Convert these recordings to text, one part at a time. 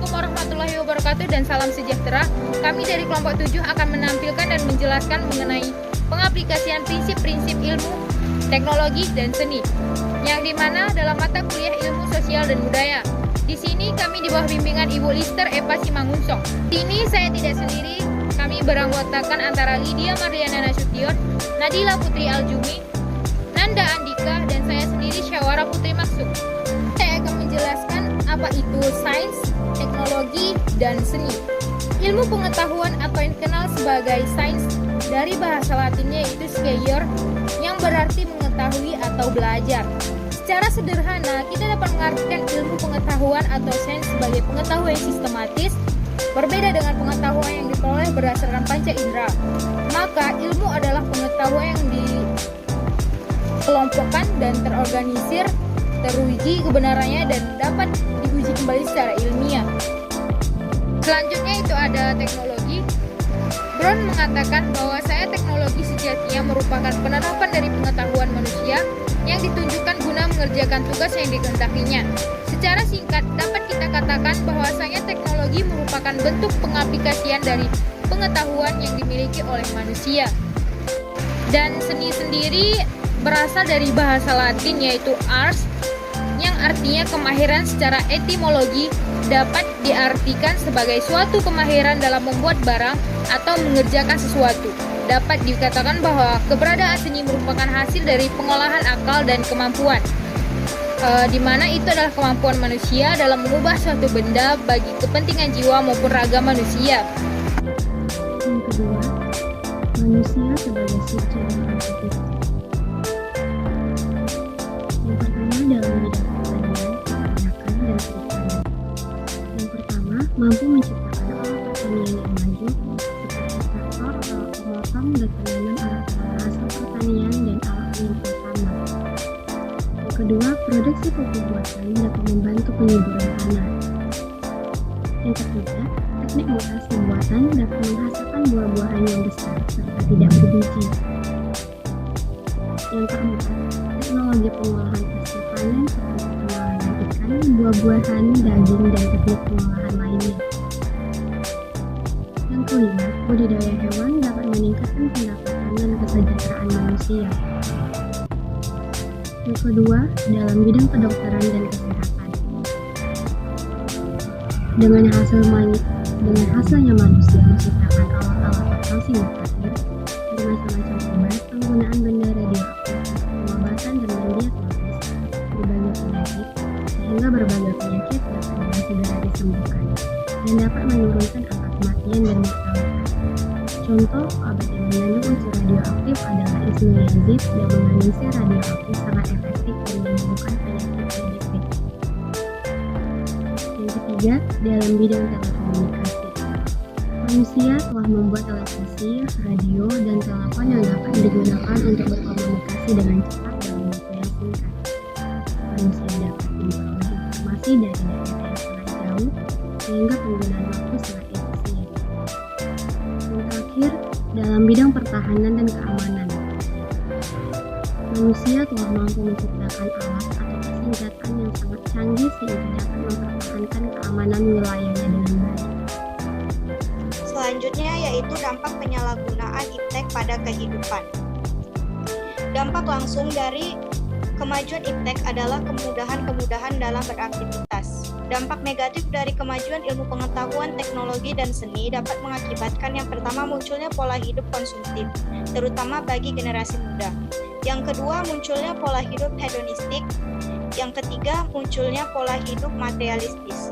Assalamualaikum warahmatullahi wabarakatuh dan salam sejahtera. Kami dari kelompok 7 akan menampilkan dan menjelaskan mengenai pengaplikasian prinsip-prinsip ilmu, teknologi, dan seni, yang dimana dalam mata kuliah ilmu sosial dan budaya. Di sini kami di bawah bimbingan Ibu Lister Eva Simangunsong. Di sini saya tidak sendiri, kami beranggotakan antara Lydia Marliana Nasution, Nadila Putri Aljumi, Nanda Andika, dan saya sendiri Syawara Putri Maksud. Saya akan menjelaskan apa itu sains, teknologi, dan seni. Ilmu pengetahuan atau yang dikenal sebagai sains dari bahasa Latinnya yaitu sciere, yang berarti mengetahui atau belajar. Secara sederhana, kita dapat mengartikan ilmu pengetahuan atau sains sebagai pengetahuan yang sistematis, berbeda dengan pengetahuan yang diperoleh berdasarkan panca indera. Maka ilmu adalah pengetahuan yang dikelompokkan dan terorganisir, teruji kebenarannya dan dapat diuji kembali secara ilmiah. Selanjutnya itu ada teknologi. Brown mengatakan bahwa teknologi sejatinya merupakan penerapan dari pengetahuan manusia yang ditunjukkan guna mengerjakan tugas yang dikehendakinya. Secara singkat, dapat kita katakan bahwasanya teknologi merupakan bentuk pengaplikasian dari pengetahuan yang dimiliki oleh manusia. Dan seni sendiri berasal dari bahasa Latin yaitu ars, yang artinya kemahiran. Secara etimologi dapat diartikan sebagai suatu kemahiran dalam membuat barang atau mengerjakan sesuatu. Dapat dikatakan bahwa keberadaan seni merupakan hasil dari pengolahan akal dan kemampuan, di mana itu adalah kemampuan manusia dalam mengubah suatu benda bagi kepentingan jiwa maupun raga manusia. Yang kedua, manusia sebagai subjek yang aktif. Yang pertama dalam bidang pertanian, peternakan, dan perikanan. Yang pertama, mampu menciptakan alat pertanian yang maju seperti traktor, alat pemotong, dan penanam alat-alat hasil pertanian dan alat penyemprot tanah. Yang kedua, produksi pupuk buatan dapat membantu penyuburan tanah. Yang ketiga, teknik mutasi buatan dapat menghasilkan buah-buahan yang besar serta tidak berbiji. Yang keempat, teknologi pengolahan hasil panen seperti pengolahan ikan, buah-buahan, daging, dan teknik pengolahan lainnya. Yang kelima, budidaya hewan dapat meningkatkan pendapatan dan kesejahteraan manusia. Yang kedua, dalam bidang kedokteran dan kesehatan. Dengan hasilnya manusia menciptakan alat-alat operasi mutakhir, bermacam-macam obat, penggunaan benda radioaktif, pengobatan dan mendiagnosis berbagai penyakit, sehingga berbagai penyakit dapat dengan segera disembuhkan dan dapat menurunkan angka kematian dan mortalitas. Contoh obat yang mengandung unsur radioaktif adalah isoniazid yang mengandung sel radioaktif sangat efektif dan menyembuhkan penyakit TBC. Yang ketiga, dalam bidang telekomunikasi. Manusia telah membuat televisi, radio, dan telepon yang dapat digunakan untuk berkomunikasi dengan cepat dalam waktu yang singkat. Manusia dapat memperoleh informasi dari daerah yang sangat jauh, sehingga penggunaan waktu sangat efisien. Yang terakhir, dalam bidang pertahanan dan keamanan. Manusia telah mampu menciptakan alat atau persenjataan yang sangat canggih sehingga dapat mempertahankan keamanan wilayahnya dengan baik. Selanjutnya yaitu dampak penyalahgunaan iptek pada kehidupan. Dampak langsung dari kemajuan iptek adalah kemudahan-kemudahan dalam beraktivitas. Dampak negatif dari kemajuan ilmu pengetahuan, teknologi, dan seni dapat mengakibatkan yang pertama munculnya pola hidup konsumtif, terutama bagi generasi muda. Yang kedua, munculnya pola hidup hedonistik. Yang ketiga, munculnya pola hidup materialistis.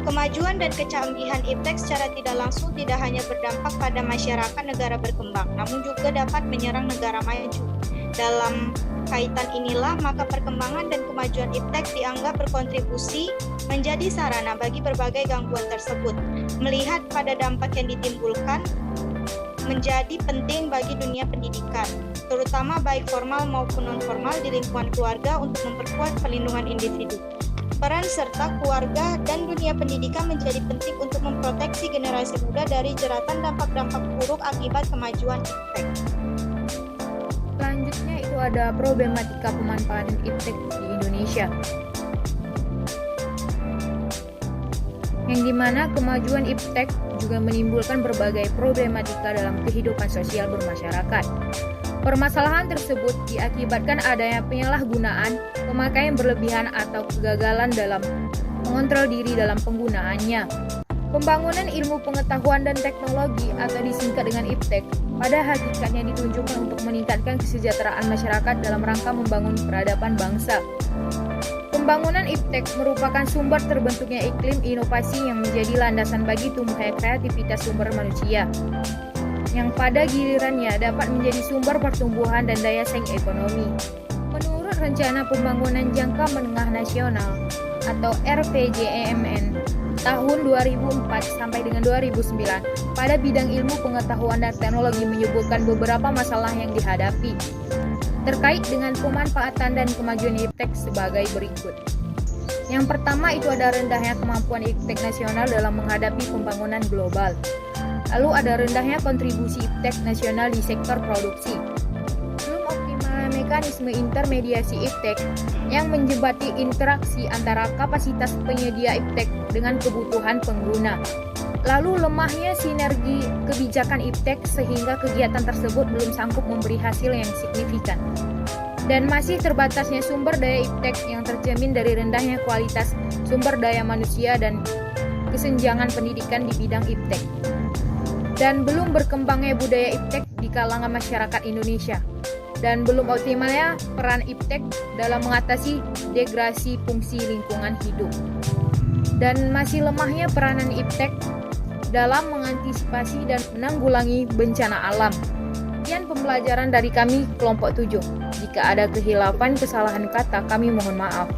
Kemajuan dan kecanggihan iptek secara tidak langsung tidak hanya berdampak pada masyarakat negara berkembang, namun juga dapat menyerang negara maju. Dalam kaitan inilah, maka perkembangan dan kemajuan iptek dianggap berkontribusi menjadi sarana bagi berbagai gangguan tersebut. Melihat pada dampak yang ditimbulkan, menjadi penting bagi dunia pendidikan, terutama baik formal maupun non-formal di lingkungan keluarga untuk memperkuat perlindungan individu. Peran serta keluarga dan dunia pendidikan menjadi penting untuk memproteksi generasi muda dari jeratan dampak-dampak buruk akibat kemajuan iptek. Selanjutnya itu ada problematika pemanfaatan iptek di Indonesia. yang dimana kemajuan iptek juga menimbulkan berbagai problematika dalam kehidupan sosial bermasyarakat. Permasalahan tersebut diakibatkan adanya penyalahgunaan, pemakaian berlebihan atau kegagalan dalam mengontrol diri dalam penggunaannya. Pembangunan ilmu pengetahuan dan teknologi atau disingkat dengan iptek pada hakikatnya ditunjukkan untuk meningkatkan kesejahteraan masyarakat dalam rangka membangun peradaban bangsa. Pembangunan iptek merupakan sumber terbentuknya iklim inovasi yang menjadi landasan bagi tumbuhnya kreativitas sumber manusia, yang pada gilirannya dapat menjadi sumber pertumbuhan dan daya saing ekonomi. Menurut Rencana Pembangunan Jangka Menengah Nasional atau RPJMN tahun 2004 sampai dengan 2009 pada bidang ilmu pengetahuan dan teknologi menyebutkan beberapa masalah yang dihadapi terkait dengan pemanfaatan dan kemajuan iptek sebagai berikut. Yang pertama itu ada rendahnya kemampuan iptek nasional dalam menghadapi pembangunan global. Lalu ada rendahnya kontribusi iptek nasional di sektor produksi. Belum optimal mekanisme intermediasi iptek yang menjembati interaksi antara kapasitas penyedia iptek dengan kebutuhan pengguna. Lalu lemahnya sinergi kebijakan iptek sehingga kegiatan tersebut belum sanggup memberi hasil yang signifikan. Dan masih terbatasnya sumber daya iptek yang terjamin dari rendahnya kualitas sumber daya manusia dan kesenjangan pendidikan di bidang iptek. Dan belum berkembangnya budaya iptek di kalangan masyarakat Indonesia. Dan belum optimalnya peran iptek dalam mengatasi degradasi fungsi lingkungan hidup. Dan masih lemahnya peranan iptek dalam mengantisipasi dan menanggulangi bencana alam. Sekian pembelajaran dari kami kelompok 7. Jika ada kehilafan kesalahan kata, kami mohon maaf.